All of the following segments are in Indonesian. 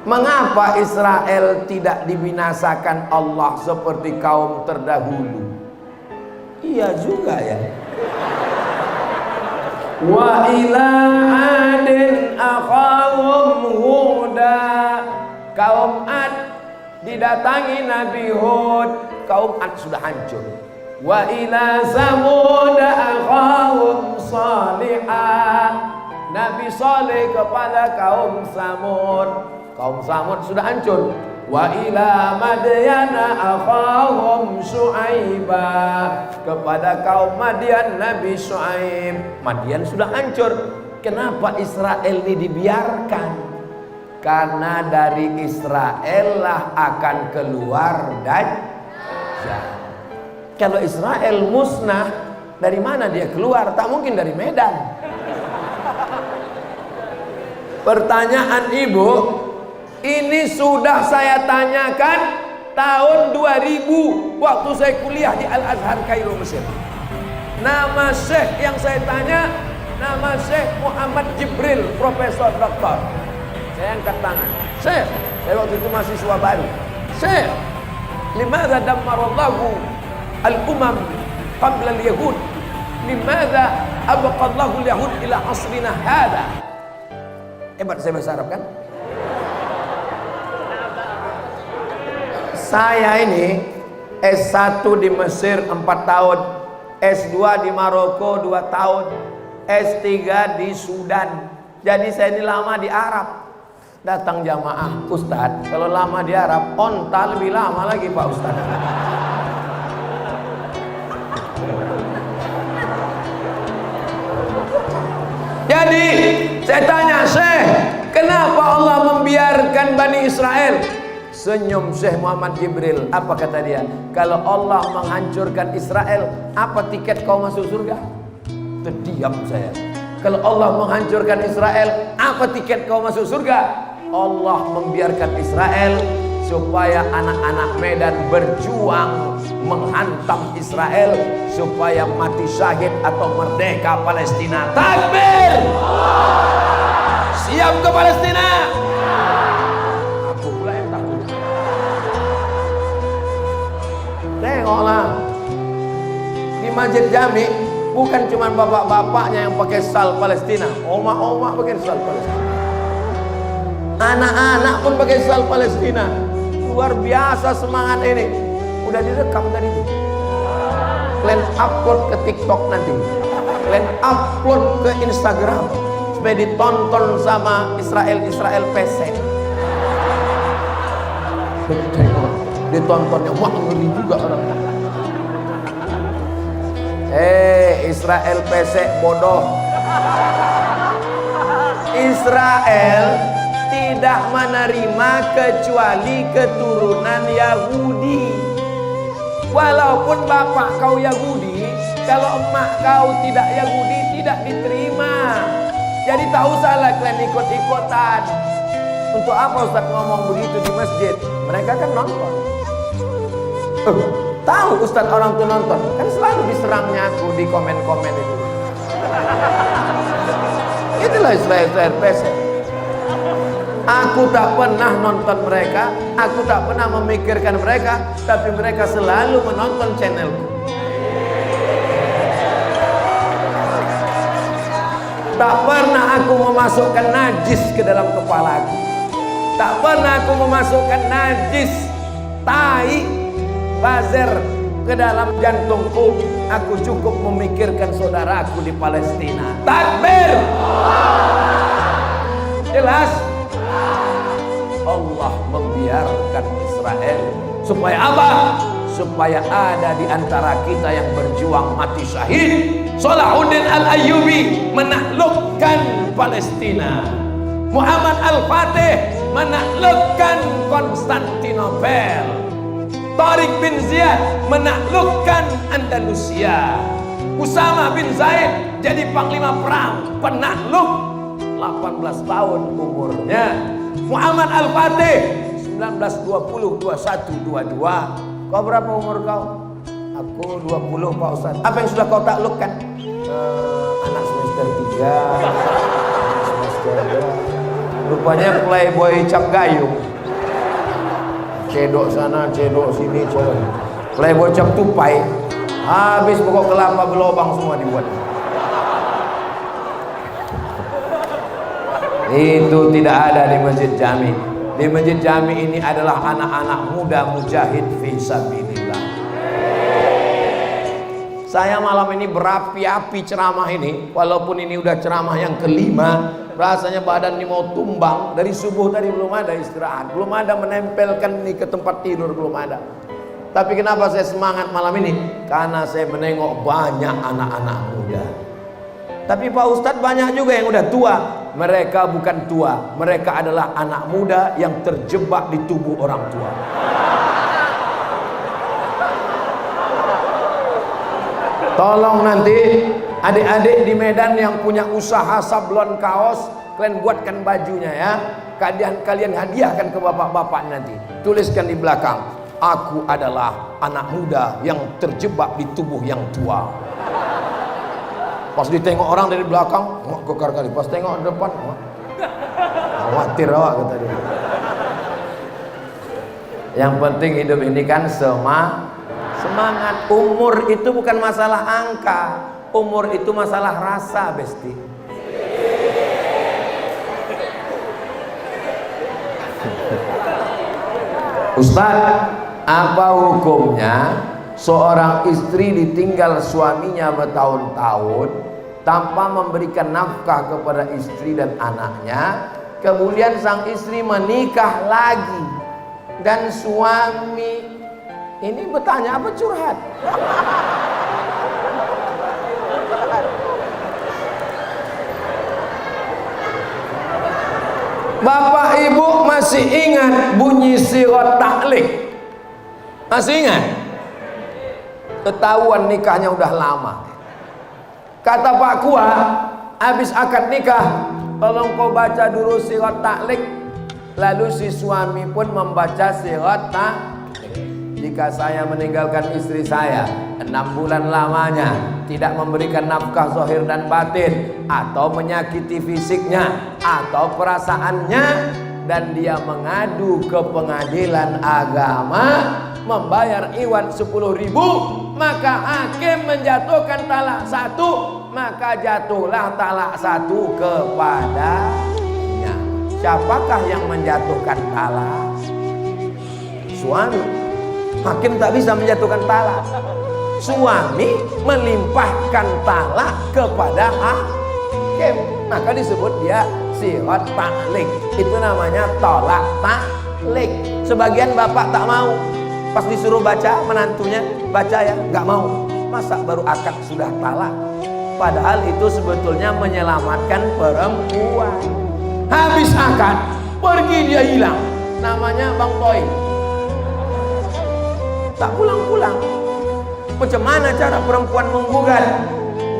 Mengapa Israel tidak dibinasakan Allah seperti kaum terdahulu? Iya juga ya. Wa ila adin akhahum huda. Kaum Ad didatangi Nabi Hud, kaum Ad sudah hancur. Wa ila Samud akhahum salihah. Nabi Saleh kepada kaum Samud, kaum Samud sudah hancur. Wa ila Madyana akhahum Syuaiba. Kepada kaum Madian Nabi Syuaib. Madian sudah hancur. Kenapa Israel ini dibiarkan? Karena dari Israel lah akan keluar Dajjal. Kalau Israel musnah, dari mana dia keluar? Tak mungkin dari Medan. Pertanyaan ibu, ini sudah saya tanyakan tahun 2000 waktu saya kuliah di Al-Azhar Kairo, Mesir. Nama syekh yang saya tanya, nama Syekh Muhammad Jibril, Profesor Doktor. Saya angkat tangan. Syekh, saya waktu itu mahasiswa baru. Syekh, limadza dammarallahu al-umam qabla al-yahud? Limadza abqallahu al-yahud ila asrina hada? Hebat saya bahasa Arab kan? Saya ini S1 di Mesir 4 tahun, S2 di Maroko 2 tahun, S3 di Sudan. Jadi saya ini lama di Arab. Datang jamaah, Ustadz, kalau lama di Arab, onta lebih lama lagi Pak Ustadz. Jadi saya tanya, Syekh, kenapa Allah membiarkan Bani Israel? Senyum Syekh Muhammad Jibril. Apa kata dia? Kalau Allah menghancurkan Israel, apa tiket kau masuk surga? Terdiam saya. Kalau Allah menghancurkan Israel, apa tiket kau masuk surga? Allah membiarkan Israel supaya anak-anak Medan berjuang menghantam Israel supaya mati syahid atau merdeka Palestina. Takbir! Siap ke Palestina? Aku pula yang takut. Tengoklah di Masjid Jami, bukan cuma bapak-bapaknya yang pakai sal Palestina, oma-oma pakai sal Palestina, anak-anak pun pakai sal Palestina. Luar biasa semangat ini. Udah direkam tadi itu. Kalian upload ke TikTok nanti. Kalian upload ke Instagram supaya ditonton sama Israel PC. Ditontonnya, wah ngeri juga orang. Israel PC bodoh. Israel tidak menerima kecuali keturunan Yahudi. Walaupun bapak kau Yahudi, kalau emak kau tidak Yahudi, tidak diterima. Jadi tak usahlah kalian ikut-ikutan. Untuk apa Ustaz ngomong begitu di masjid? Mereka kan nonton. Tahu Ustaz orang tuh nonton? Kan selalu diserangnya aku di komen-komen itu. Itulah Israel PC. Aku tak pernah nonton mereka, aku tak pernah memikirkan mereka, tapi mereka selalu menonton channelku. Tak pernah aku memasukkan najis ke dalam kepalaku. Tak pernah aku memasukkan najis, tai, bazer ke dalam jantungku. Aku cukup memikirkan saudaraku di Palestina. Takbir! Jelas? Allah membiarkan Israel supaya apa? Supaya ada di antara kita yang berjuang mati syahid. Salahuddin Al-Ayyubi menaklukkan Palestina. Muhammad Al-Fatih menaklukkan Konstantinopel. Tariq bin Ziyad menaklukkan Andalusia. Usama bin Zaid jadi panglima perang, penakluk, 18 tahun umurnya. Muhammad Al-Fatih 1920, 21, 22. Kau berapa umur kau? Aku 20 Pak Ustaz. Apa yang sudah kau taklukkan? Anak semester 3, semester 2. Rupanya playboy cap gayung. Cedok sana, cedok sini, cedok. Playboy cap tupai. Habis pokok kelapa berlobang semua dibuat. Itu tidak ada di Masjid Jami. Di Masjid Jami ini adalah anak-anak muda mujahid fisabilillah. Saya malam ini berapi-api ceramah ini, walaupun ini udah ceramah yang kelima, rasanya badan ini mau tumbang. Dari subuh tadi belum ada istirahat, belum ada menempelkan ini ke tempat tidur, belum ada. Tapi kenapa saya semangat malam ini? Karena saya menengok banyak anak-anak muda. Tapi Pak Ustadz banyak juga yang udah tua. Mereka bukan tua, mereka adalah anak muda yang terjebak di tubuh orang tua. Tolong nanti adik-adik di Medan yang punya usaha sablon kaos, kalian buatkan bajunya ya. Kalian hadiahkan ke bapak-bapak nanti. Tuliskan di belakang, aku adalah anak muda yang terjebak di tubuh yang tua. Pas ditengok orang dari belakang, gekar kali. Pas tengok depan, khawatir awak kata dia. Yang penting hidup ini kan semangat. Umur itu bukan masalah angka, umur itu masalah rasa, Besti. Ustaz, apa hukumnya seorang istri ditinggal suaminya bertahun-tahun tanpa memberikan nafkah kepada istri dan anaknya, kemudian sang istri menikah lagi dan suami ini bertanya apa curhat? Bapak Ibu masih ingat bunyi sirat taklik? Masih ingat? Ketahuan nikahnya udah lama. Kata Pak Kua, habis akad nikah, tolong kau baca dulu sirat taklik. Lalu si suami pun membaca sirat taklik. Jika saya meninggalkan istri saya 6 bulan lamanya, tidak memberikan nafkah zahir dan batin, atau menyakiti fisiknya atau perasaannya, dan dia mengadu ke pengadilan agama membayar iwan 10.000, maka hakim menjatuhkan talak 1, maka jatuhlah talak 1 kepadanya. Siapakah yang menjatuhkan talak? Suami. Hakim tak bisa menjatuhkan talak. Suami melimpahkan talak kepada hakim, maka disebut dia sirat taklik. Itu namanya tolak taklik. Sebagian bapak tak mau, pas disuruh baca menantunya, baca ya, nggak mau. Masa baru akad sudah talak? Padahal itu sebetulnya menyelamatkan perempuan. Habis akad, pergi dia hilang. Namanya Bang Toy. Tak pulang-pulang. Macam mana cara perempuan menggugat?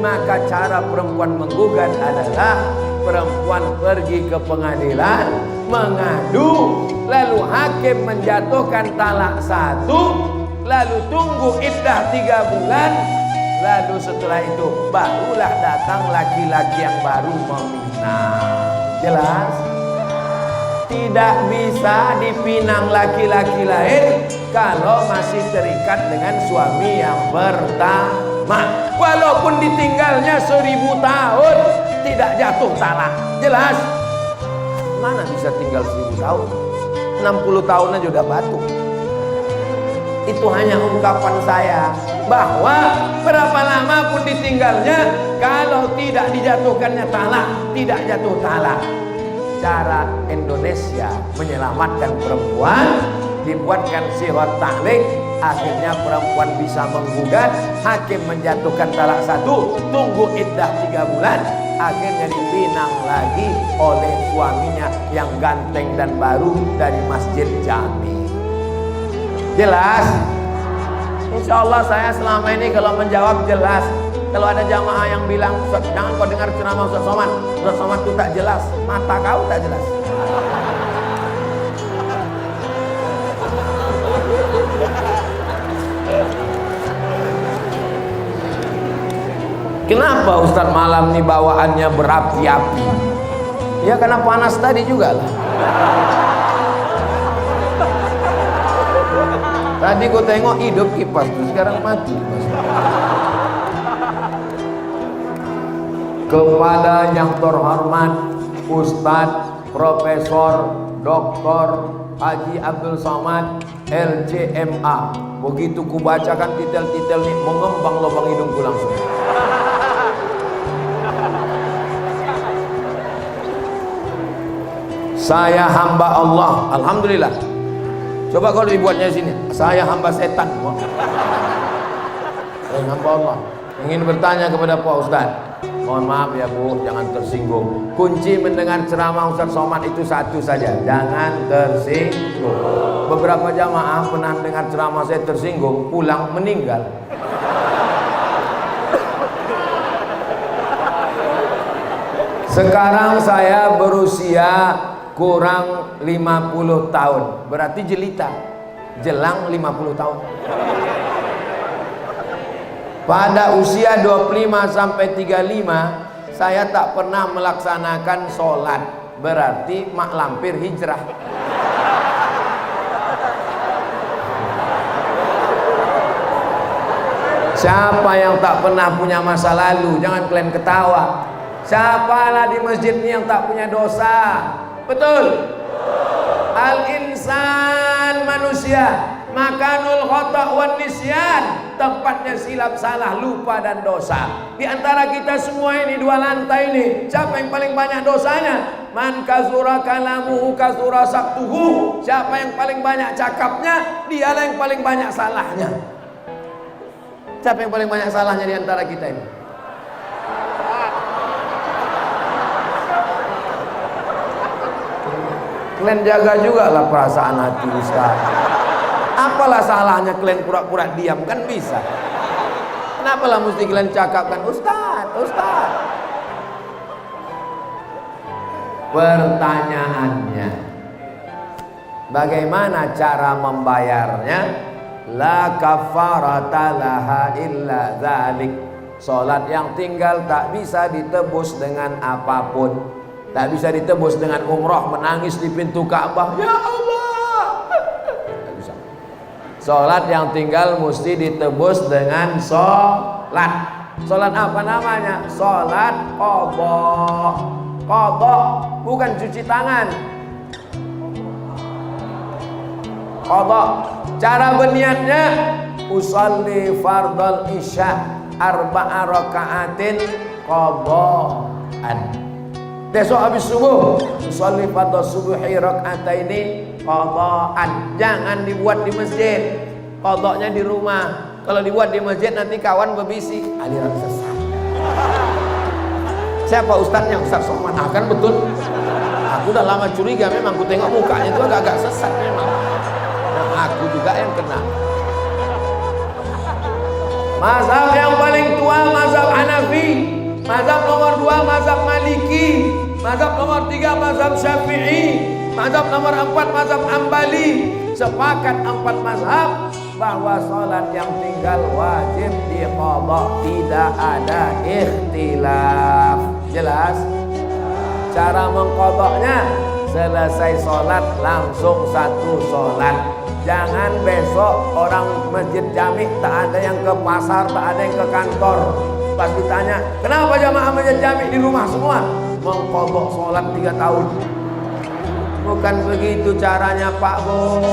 Maka cara perempuan menggugat adalah perempuan pergi ke pengadilan, mengadu, lalu hakim menjatuhkan talak 1, lalu tunggu iddah 3 bulan, lalu setelah itu barulah datang laki-laki yang baru meminang. Jelas? Tidak bisa dipinang laki-laki lain kalau masih terikat dengan suami yang pertama. Walaupun ditinggalnya 1000 tahun, tidak jatuh talak. Jelas? Mana bisa tinggal 1000 tahun? 60 tahun aja udah batu. Itu hanya ungkapan saya, bahwa berapa lama pun ditinggalnya, kalau tidak dijatuhkannya talak, tidak jatuh talak. Cara Indonesia menyelamatkan perempuan, dibuatkan sirat taklik, akhirnya perempuan bisa menggugat, hakim menjatuhkan talak 1, tunggu iddah 3 bulan, akhirnya dipinang lagi oleh suaminya yang ganteng dan baru dari Masjid Jami. Jelas? Insya Allah saya selama ini kalau menjawab jelas. Kalau ada jamaah yang bilang, jangan kau dengar ceramah Ustaz Somad, Ustaz Somad itu tak jelas, mata kau tak jelas. Kenapa Ustaz malam ini bawaannya berapi-api? Ya karena panas tadi juga lah. Tadi ku tengok hidup kipas tuh, sekarang mati kipas. Kepada yang terhormat Ustadz Profesor Dr. Haji Abdul Somad LCMA, begitu kubacakan titel-titel ini mengembang lubang hidungku langsung. Saya hamba Allah, alhamdulillah. Coba kalau dibuatnya sini, saya hamba setan. Saya hamba Allah. Ingin bertanya kepada Pak Ustadz. Mohon maaf ya Bu, jangan tersinggung. Kunci mendengar ceramah Ustadz Somad itu satu saja, jangan tersinggung. Beberapa jamaah pernah dengar ceramah saya tersinggung, pulang meninggal. Sekarang saya berusia kurang 50 tahun, berarti jelita, jelang 50 tahun. Pada usia 25 sampai 35 saya tak pernah melaksanakan sholat, berarti mak lampir hijrah. Siapa yang tak pernah punya masa lalu? Jangan kalian ketawa. Siapalah di masjid ini yang tak punya dosa? Betul? Al-insan, manusia, makanul khata' wan nisyan, tempatnya silap, salah, lupa dan dosa. Di antara kita semua ini, dua lantai ini, siapa yang paling banyak dosanya? Man kasura kalamuhu kasura saktuhu. Siapa yang paling banyak cakapnya, dialah yang paling banyak salahnya. Siapa yang paling banyak salahnya di antara kita ini? Kalian jaga juga lah perasaan hati Ustaz. Apalah salahnya kalian pura-pura diam, kan bisa. Kenapa lah mesti kalian cakapkan Ustaz, Ustaz? Pertanyaannya, bagaimana cara membayarnya? La kafarata laha illa dzalik. Salat yang tinggal tak bisa ditebus dengan apapun. Tak bisa ditebus dengan umrah, menangis di pintu Ka'bah, ya Allah. Tak bisa. Salat yang tinggal mesti ditebus dengan salat. Salat apa namanya? Salat qadha. Qadha bukan cuci tangan. Qadha. Cara berniatnya, usalli fardal isya arba'a raka'atin qadha'an. Besok habis subuh, usalli fardal subuhi raka'ataini qadha'an. Jangan dibuat di masjid, qadha'nya di rumah. Kalau dibuat di masjid nanti kawan berbisik, aliran sesat. Siapa ustadznya? Ustadz Somad. Ah, kan betul. Aku udah lama curiga, memang aku tengok mukanya itu agak-agak sesat memang. Aku juga yang kena. Mazhab yang paling tua mazhab Hanafi, mazhab nomor 2 mazhab Maliki, mazhab nomor 3 mazhab Syafi'i, mazhab nomor 4 mazhab Hambali. Sepakat 4 mazhab bahwa salat yang tinggal wajib diqadha, tidak ada ikhtilaf. Jelas? Cara mengqadhanya, selesai salat langsung satu salat. Jangan besok orang masjid jami tak ada yang ke pasar, tak ada yang ke kantor. Pas ditanya, kenapa jamaah masjid jami di rumah semua? Mengqadha salat 3 tahun. Bukan begitu caranya Pak Bu.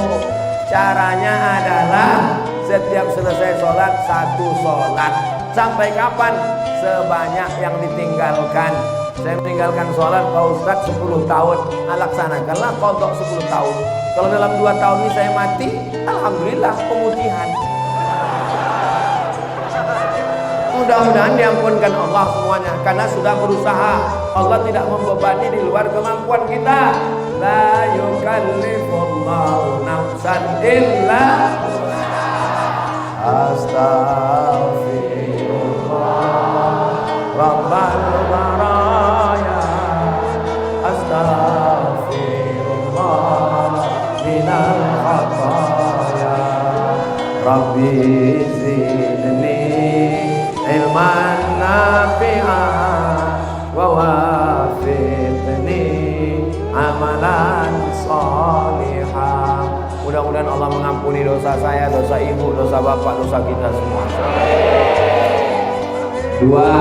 Caranya adalah setiap selesai sholat satu sholat. Sampai kapan? Sebanyak yang ditinggalkan. Saya meninggalkan sholat Pak Ustadz 10 tahun. Laksanakanlah qadha 10 tahun. Kalau dalam 2 tahun ini saya mati, alhamdulillah pemutihan. Mudah-mudahan diampunkan Allah semuanya, karena sudah berusaha. Allah tidak membebani di luar kemampuan kita. La yukallifullahu nafsan illa astaghfirullah rabbal baraya astaghfirullah minal khataya rabbi zidni ilman nafi'an wa wafiqni Mudah-mudahan Allah mengampuni dosa saya, dosa ibu, dosa bapak, dosa kita semua. Dua,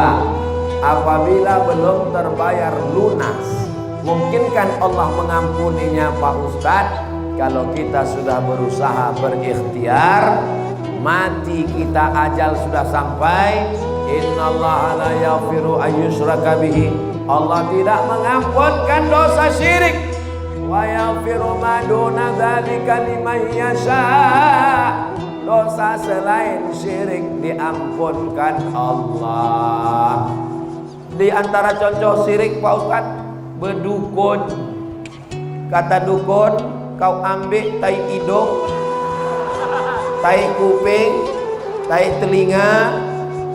apabila belum terbayar lunas, mungkinkan Allah mengampuninya Pak Ustadz kalau kita sudah berusaha berikhtiar, mati kita, ajal sudah sampai. Innallaha la yaghfiru ayyushraka bihi, Allah tidak mengampunkan dosa syirik. Wa yaghfiru ma duna dzalika liman yasha, dosa selain syirik diampunkan Allah. Di antara contoh syirik Pak Ustadz, berdukun. Kata dukun, kau ambil tai hidung, tai kuping, tai telinga,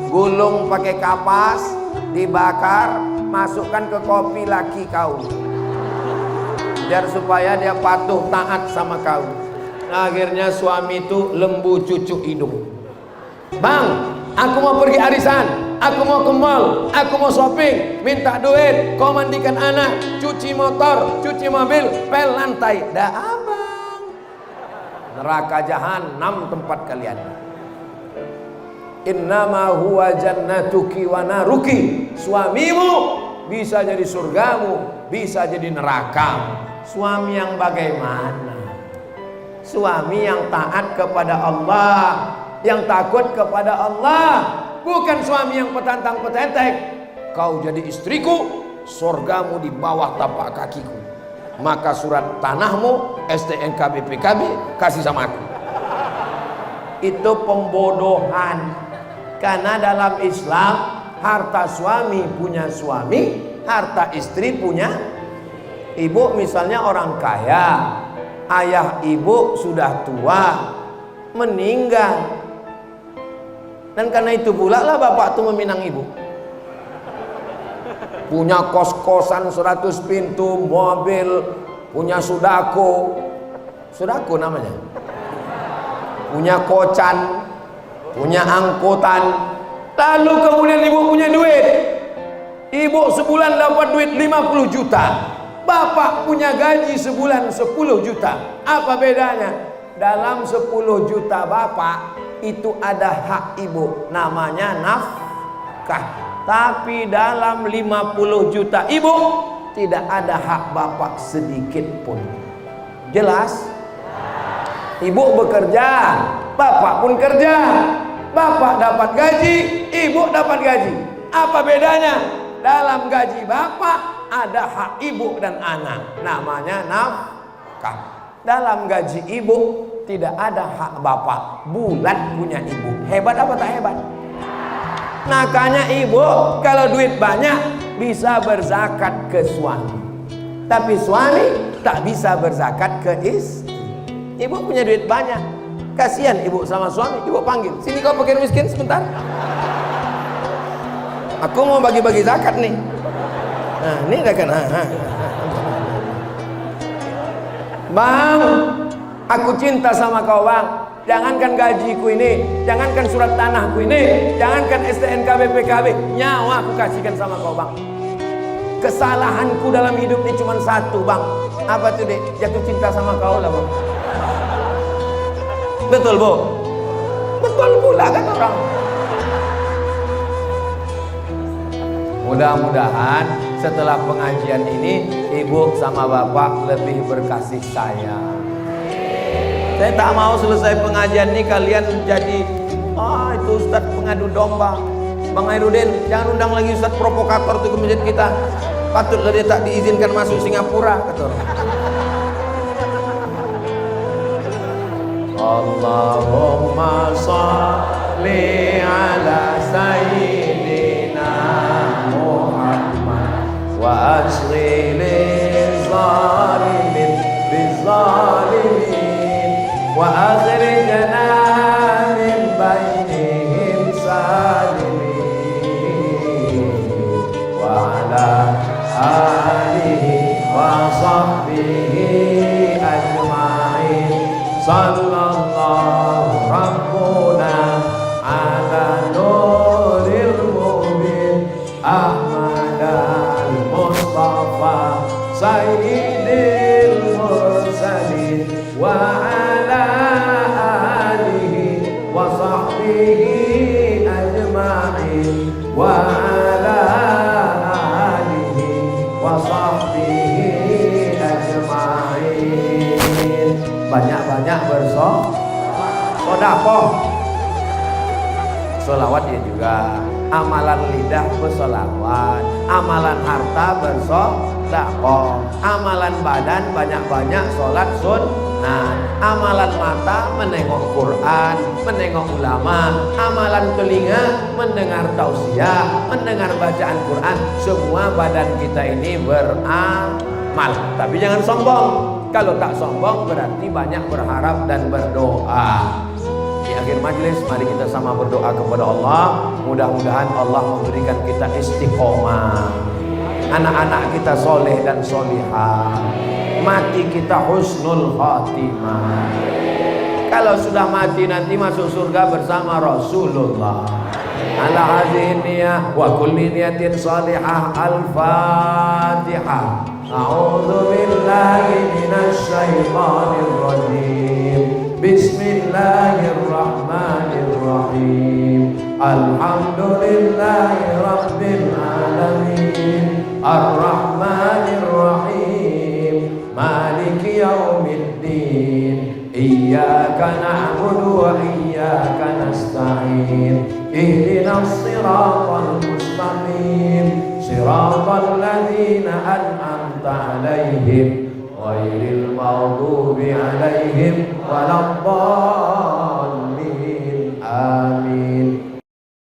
gulung pakai kapas, dibakar, masukkan ke kopi laki kau, biar supaya dia patuh taat sama kau. Akhirnya suami itu lembu cucuk hidung. Bang, aku mau pergi arisan, aku mau ke mall, aku mau shopping, minta duit, kau mandikan anak, cuci motor, cuci mobil, pel lantai. Dah abang, neraka jahanam tempat kalian. Innama huwa jannatuki wa naruki, suamimu bisa jadi surgamu, bisa jadi nerakamu. Suami yang bagaimana? Suami yang taat kepada Allah, yang takut kepada Allah, bukan suami yang petantang-petentek. Kau jadi istriku, surgamu di bawah tapak kakiku. Maka surat tanahmu, STNK BPKB kasih sama aku. Itu pembodohan. Karena dalam Islam, harta suami punya suami, harta istri punya ibu. Misalnya orang kaya, ayah ibu sudah tua, meninggal, dan karena itu pula lah bapak tuh meminang ibu. Punya kos-kosan 100 pintu, mobil, punya sudako namanya, punya kocan, punya angkutan. Lalu kemudian ibu punya duit, ibu sebulan dapat duit 50 juta, bapak punya gaji sebulan 10 juta. Apa bedanya? Dalam 10 juta bapak itu ada hak ibu, namanya nafkah. Tapi dalam 50 juta ibu tidak ada hak bapak sedikit pun. Jelas? Ibu bekerja, bapak pun kerja. Bapak dapat gaji, ibu dapat gaji. Apa bedanya? Dalam gaji bapak ada hak ibu dan anak, namanya nafkah. Dalam gaji ibu tidak ada hak bapak, bulat punya ibu. Hebat apa tak hebat? Makanya ibu kalau duit banyak bisa berzakat ke suami, tapi suami tak bisa berzakat ke istri. Ibu punya duit banyak, kasihan ibu sama suami, ibu panggil, sini kau fakir miskin sebentar, aku mau bagi-bagi zakat nih. Nah ini dah kan, bang, aku cinta sama kau bang, jangankan gajiku ini, jangankan surat tanahku ini, jangankan STNK BPKB, nyawa aku kasihkan sama kau bang. Kesalahanku dalam hidup ini cuma satu bang. Apa tuh dek? Jatuh cinta sama kau lah bang. Betul bu? Betul pula kan orang. Mudah-mudahan setelah pengajian ini ibu sama bapak lebih berkasih sayang. Saya tak mau selesai pengajian ini kalian jadi itu ustadz pengadu domba. Bang Hairudin, jangan undang lagi ustadz provokator itu ke masjid kita. Patutlah dia tak diizinkan masuk Singapura, kata orang. Allahumma sholli ala sayyidina Muhammad wa asri lil zalimin bizzalimin wa akhrijna min bainihim salimin wa ala alihi wa sahbihi ajma'in. Sallallahu rabbuna ala nuril mubin Ahmad al-Mustafa sayyidil mursalin wa ala banyak-banyak bersedekah. Sholawat ya juga. Amalan lidah bersolawat, amalan harta bersedekah, amalan badan banyak-banyak sholat sunnah, amalan mata menengok Quran, menengok ulama, amalan telinga mendengar tausiah, mendengar bacaan Quran. Semua badan kita ini beramal. Tapi jangan sombong. Kalau tak sombong berarti banyak berharap dan berdoa. Di akhir majlis mari kita sama berdoa kepada Allah. Mudah-mudahan Allah memberikan kita istiqomah, anak-anak kita soleh dan solihah, mati kita husnul khatimah. Kalau sudah mati nanti masuk surga bersama Rasulullah. Ala hadhihi niyah wa kulli niyatin salihah. Al-Fatihah. A'udzu billahi minasy syaithanir rajim. Bismillahirrahmanirrahim. Alhamdulillahi rabbil alamin. Ar-Rahmanir-Rahim. Maliki yaumiddin. Iyyaka na'budu wa iyyaka nasta'in. Ihdinas siratal mustaqim. Siratal ladzina an'amta 'alaihim ghairil maghdubi 'alaihim waladdallin.